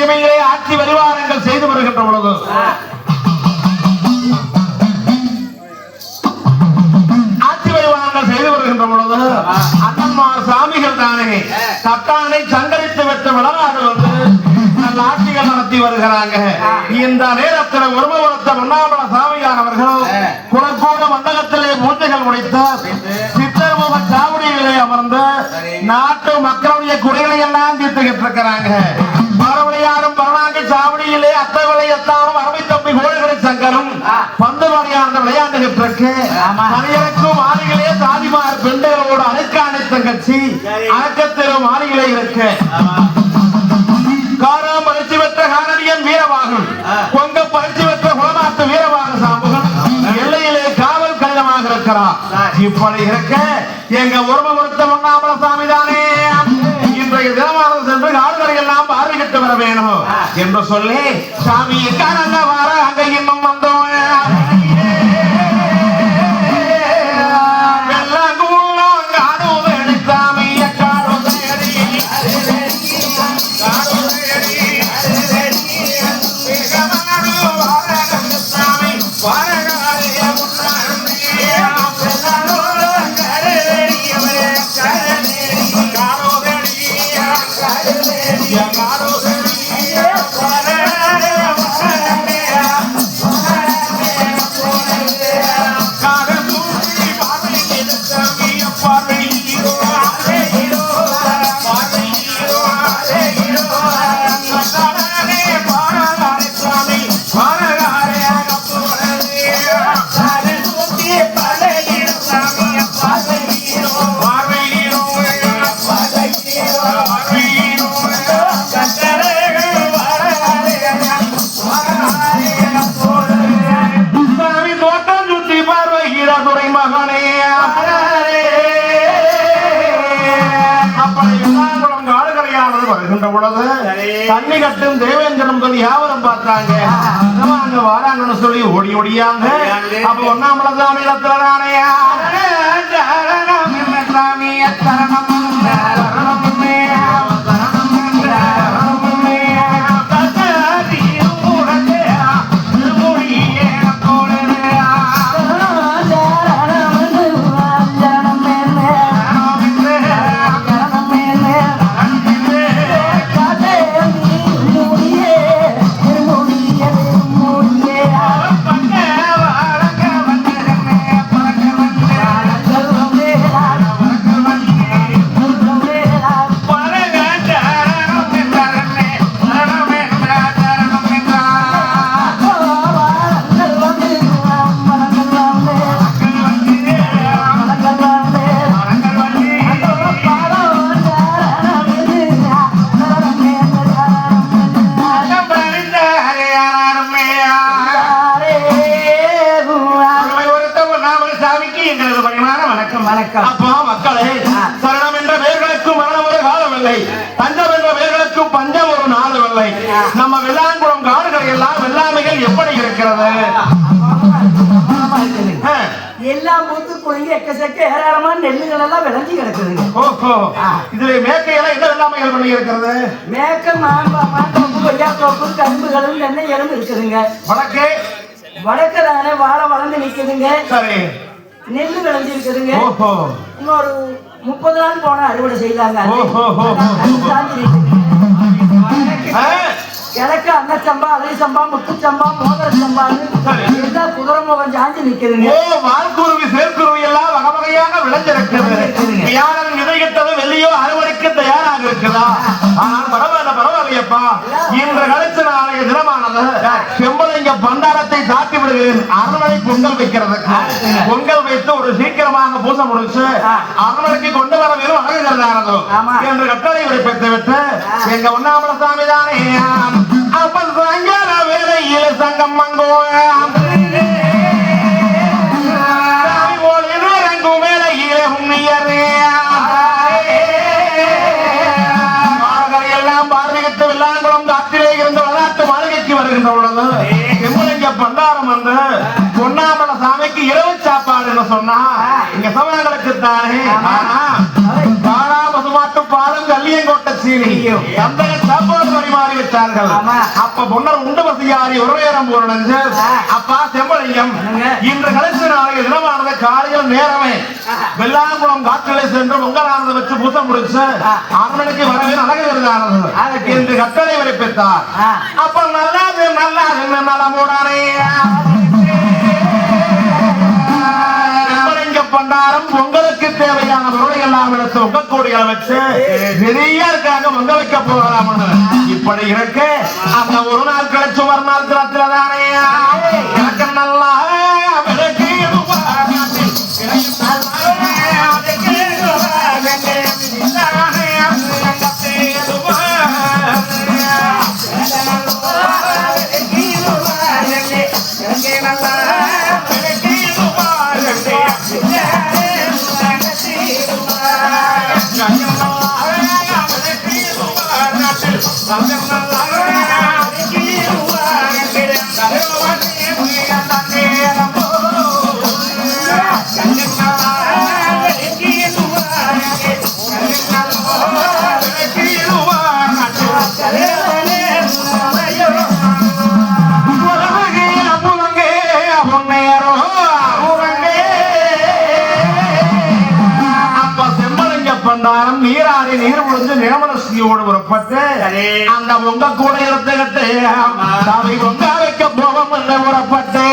சீமையிலே ஆட்சி பரிவாரங்கள் செய்து வருகின்ற பொழுது அண்ணன்மார் சாமிகள் தானே கட்டானை சங்கரித்து பெற்ற விளையாடு வந்து நல்ல ஆட்சிகள் நடத்தி வருகிறாங்க. இந்த நேரத்தில் ஒருமவரத்த மன்னாபல சாமியானவர்கள் குணக்கூட மண்டலத்திலே பூஜைகள் முடித்த சித்தர்முக சாவடியிலே அமர்ந்து நாட்டு மக்களுடைய குறைகளை எல்லாம் தீர்த்துக்கிட்டு இருக்கிறாங்க. மறுபடியாரும் பரணாங்க சாவடியிலே அத்தவளை எத்தாலும் அரபை தம்பி கோழிகளை சங்கரும் பந்து வரையார்ந்த விளையாண்டுகிட்டு இருக்கு. மனிதனுக்கும் மாளிகளே சாதிமார் பெண்களோடு அணுக்காணி தங்கச்சி அணக்கத்திலும் மாளிகளே இருக்கு. காரம் பரிசு பெற்ற காரணியன் வீரவாகன் பொங்க பரிசு பெற்ற குளநாட்டு வீரவாக சாம்புகள் எல்லையிலே காவல் கடிதமாக இருக்கிறார். இப்படி இருக்க எங்க உறவுத்த மன்னாபல சாமி தானே இன்றைய தினமானது சென்று ஆளுநரை எல்லாம் பார்வையிட்டு வர வேணும் என்று சொல்லி சாமி எங்க வர அங்க இன்னும் வந்தோம். தண்ணி கட்டும் தேவேந்திரம் சொல்லி யாவரும் பார்த்தாங்க. அங்க வாராங்கன்னு சொல்லி ஓடி ஓடியாங்க. அப்ப ஒன்னாமல சாமி இடத்துலதானையா அப்பா மக்களே சரணம் என்ற பெயர்களுக்கும் மரணம் ஒரு காலமில்லை, பஞ்சம் என்ற பெயர்களுக்கும் பஞ்சம் ஒரு நாளுமில்லை. நம்ம வெள்ளாங்குளம் காடுகள் எல்லாம் வெள்ளாமைகள் எப்படி இருக்கிறது? எல்லாம் பூத்து குலுங்கி எக்கச்சக்க ஏராளமான நெல்லுகள் எல்லாம் விளைஞ்சி கிடக்குதுங்க. ஓஹோ, இதுல மேக்கையெல்லாம் என்ன வெள்ளாமைகள் பண்ணி இருக்கிறது? மேக்க மாந்தோப்பு கொய்யாத்தோப்பு கரும்புகளும் தென்னை எலும்பு இருக்குதுங்க. வடக்கே வடக்கு தானே வாழை வளர்ந்து நிக்குதுங்க. சரி, நெல்லு விளைஞ்சிருக்குதுங்க. இன்னொரு 30 நாள் போன அறுவடை செய்தாங்க. கிழக்கு அன்னச்சம்பா, அலை சம்பா, முத்துச்சம்பா, மோதிர சம்பான்னு எல்லாம் குதிரை முகம் சாஞ்சி நிக்குதுங்க. வால்குருவி சேர்க்குருவி எல்லாம் வகை வகையாக விளைஞ்சிருக்குது. யாரும் விதைகிட்டது வெள்ளியோ அறுவடைக்கு தயாராக இருக்குதா? ஆனால் பரவாயில்லையப்பா, இன்று கழிச்சு நாளைய தினமானது செம்பளைங்க பண்டாரத்தை சாத்தி விடுகிறேன். அறுவடை பொங்கல் வைக்கிறதுக்கு பொங்கல் வைத்து ஒரு சீக்கிரமாக பூசை முடிச்சு அறுவடைக்கு கொண்டு வர வேணும் அழகுகிறதானதோ என்று கட்டளை விடுப்பித்து விட்டு எங்க ஒன்னாமல சாமி தானே அப்ப சாயங்கால வேலையில சங்கம் மங்கோ சாமி போல் எதிரங்கும் வேலையில உண்மையரே எல்லாம் பார்வையிட்டு வெள்ளாங்குளம் காற்றிலே இருந்த விளையாட்டு மாளிகைக்கு வருகின்ற பொழுது செம்பளைங்க பண்டாரம் வந்து பொன்னாமல சாமிக்கு இரவு சாப்பாடுன்னு சொன்னா இங்க சமயங்களுக்கு தானே பாலா பசுமாட்டு பாலும் கல்லியங்கோட்டை சீனி சந்தக சாப்பாடு பரிமாறி வச்சார்கள். அப்ப பொன்னர் உண்டு வசியாரி ஒரு நேரம் போனது. அப்பா செம்பலிங்கம் இன்று கடைசி நாளைக்கு தினமானது காலையில் நேரமே வெள்ளாங்குளம் காற்றிலே சென்று பொங்கலானது வச்சு பூசம் முடிச்சு அரண்மனைக்கு வரவே அழகானது என்று கட்டளை பிறப்பித்தார். அப்ப நல்லாது நல்லாது நலமுடனே பண்டாரம் பொங்கலுக்கு தேவையான பொருளை எல்லாம் எடுத்து உங்கக்கூடிகளை வச்சு நிறையாருக்காக பொங்க வைக்க போகலாம். இப்படி இருக்கு அந்த ஒரு நாள் கழிச்சு மறுநாள் கிளத்துல தானே எனக்கு நல்லா நீராடி நீர் முடிஞ்சு நிலமனசியோடு புறப்பட்டு அந்த பொங்க கூட எடுத்துக்கிட்டு சாமி பொங்க வைக்க போவோம் என்று புறப்பட்டு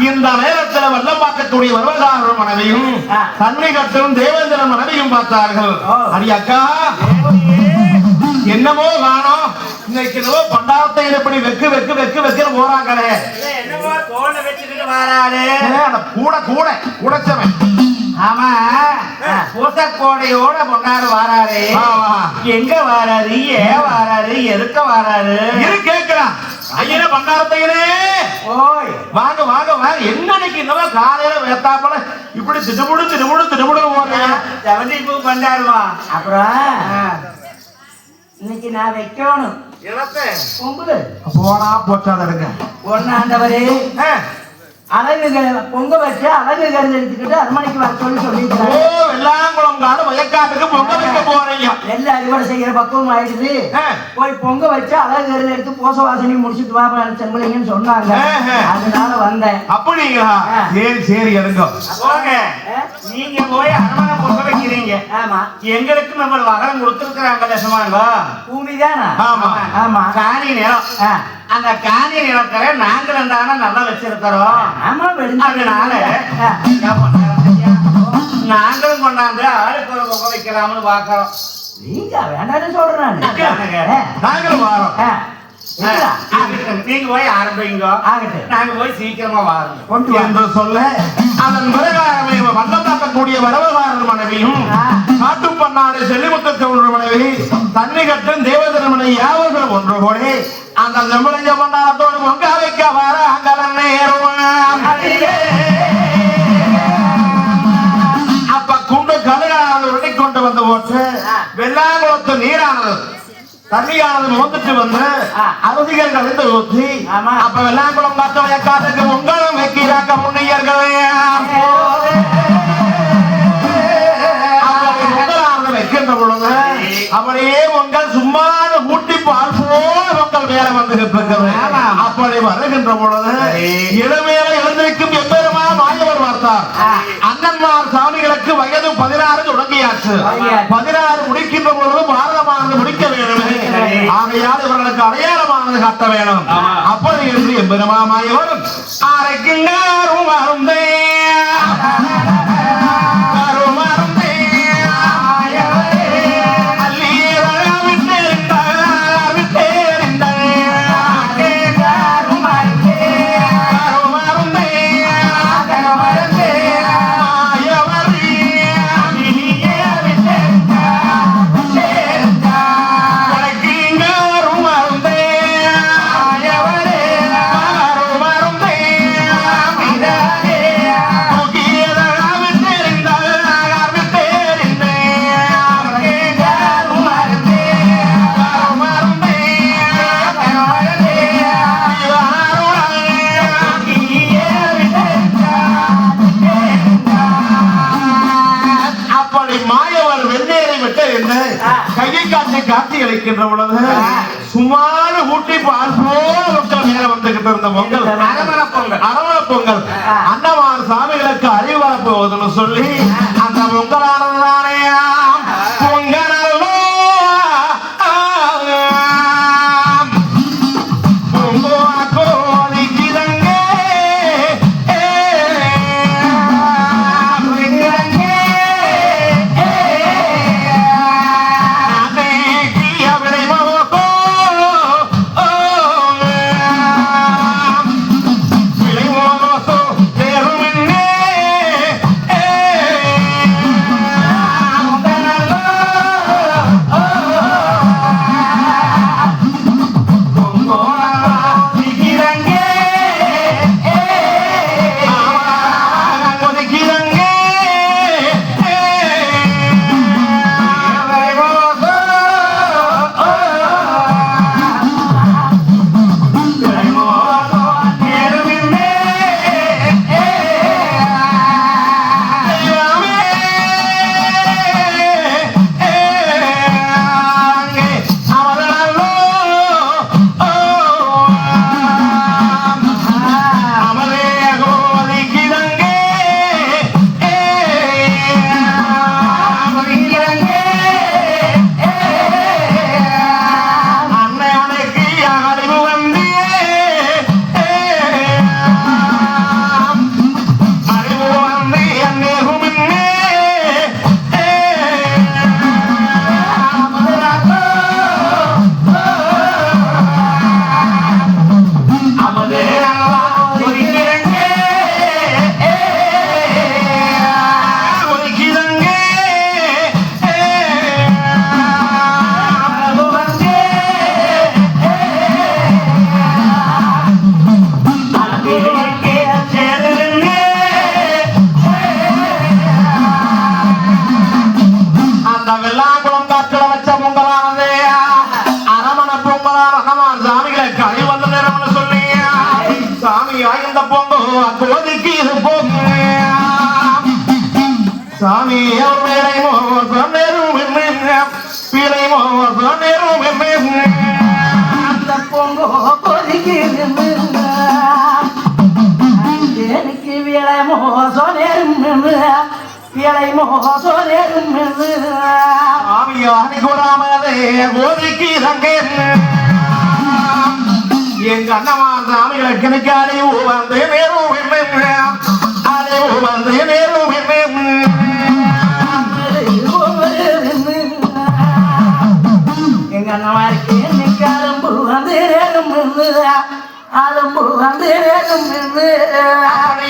இந்த நேரத்தில் வல்லம்பாக்கக்கூடிய வருவதான மனைவியும் தன்னை கட்டும் தேவேந்திர மனைவியும் பார்த்தார்கள். அடி அக்கா என்னமோ காணோம் இன்னைக்கு பண்டாரத்தை எப்படி வெக்கு வெக்கு வெக்கு வெக்குன்னு போறாங்களே என்னமோ தோல்ல வச்சுக்கிட்டு வராரு கூட கூட உடைச்சவன். ஆமா பூசக்கோடையோட பொன்னாரு வாராரு. எங்க வாராரு ஏன் வாராரு எதுக்க வாராரு கேட்கிறான். ஐயனே பண்டாரத்தையனே ஓய் வாங்க வாங்க வாங்க. என்னன்னைக்கு இன்னவா காலையில வேத்தாப்பல இப்படி திடுமுடு திடுமுடு திடுமுடு போறேன். செவந்தி பூ பண்டாருமா. அப்புறம் இன்னைக்கு நான் வைக்கணும் பொங்கல் போனா போச்சாத இருங்க ஒன்னாண்டவரே அழகுகளை பொங்க வச்சு அழகு கருது எடுத்துக்கிட்டு அரண்மனைக்கு வர சொல்லியிருக்கிறாங்க. வெள்ளாங்குளம் காடு வயக்காட்டுக்கு பொங்க வைக்க போறீங்க. நெல் அறுவடை செய்யற பக்குவம் ஆயிடுது. போய் பொங்க வச்சு அழகு கருது எடுத்து போச வாசனை முடிச்சுட்டு வா செம்பலிங்கன்னு சொன்னாங்க. அதனால வந்தேன். அப்படிங்களா? சரி சரி எடுங்க போங்க. நீங்க போய் அரண்மனை பொங்க வைக்கிறீங்க. ஆமா எங்களுக்கு நம்ம வகரம் கொடுத்துருக்குறாங்க லட்சமாங்க. பூமி தானே? ஆமா ஆமா காணி நிலம். அந்த காணி நிலத்துல நாங்களும் தானே நல்லா வச்சிருக்கிறோம். அதனால நாங்களும் கொண்டாந்து ஆளுக்கு ஒரு பொங்க வைக்கலாம்னு பாக்குறோம். நீங்க வேண்டாம்னு சொல்றேன். நாங்களும் வரோம். நீங்க போய் ஆரம்பிங்க, நாங்க போய் சீக்கிரமா வாரோம் கொண்டு வா. என்று சொல்ல அதன் பிறகாகவே வண்ணம் தாக்கக்கூடிய வரவகாரர் மனைவியும் காட்டு பண்ணாடு செல்லிமுத்த சோழர் மனைவி தண்ணி கட்டும் தேவதர் மனைவி யாவர்கள் ஒன்று கூட அந்த செம்பளிஞ்ச பண்ணாரத்தோடு பொங்க வைக்க வர அங்கலன் நேருவான். அப்ப குண்டு கழுகானது உடனே கொண்டு வந்து போட்டு வெள்ளாங்குளத்து நீரானது தண்ணியானது மோந்துட்டு வந்து அருதிகள் கலந்து ஊற்றி அப்ப வெள்ளாங்குளம் காத்த வயக்காட்டுக்கு உங்களும் வைக்கிறாங்க முன்னையர்கள் வைக்கின்ற பொழுது அப்படியே உங்கள் சும்மா ஊட்டி பால் போல உங்கள் மேல வந்துகிட்டு அப்படி வருகின்ற பொழுது இளமேல எழுந்திருக்கும் எம்பெருமா மாயவர் பார்த்தார். அண்ணன்மார் சாமிகளுக்கு வயது 16 தொடங்கியாச்சு. 16 முடிக்கின்ற பொழுது பாரதமானது முடிக்க வேண்டும். ஆகையால் இவர்களுக்கு அடையாளமானது காட்ட வேணும். அப்படி என்று எம்பெருமா மாயவர் அரைக்கின்றாரும் வருந்தே கையை காட்டி காட்சி அளிக்கின்ற பொழுது சுமார் ஊட்டி பால் போல மேல வந்துகிட்டு இருந்த பொங்கல் அரவண பொங்கல் அண்ணமார் சாமிகளுக்கு அறிவர போவதுன்னு சொல்லி அந்த பொங்கலானது தானே பொங்கல் சாமி மேலை மோசம் பிழை மோசம் அந்த பொங்கோ கொதிக்கிறது எனக்கு விளை மோசம் விளை மோசம் சாமியானி கூறாமலே ஒதுக்கிறாங்க எங்க அண்ணமா சாமிகளை கிணக்காரி வந்து நேரும் வந்து நேரும்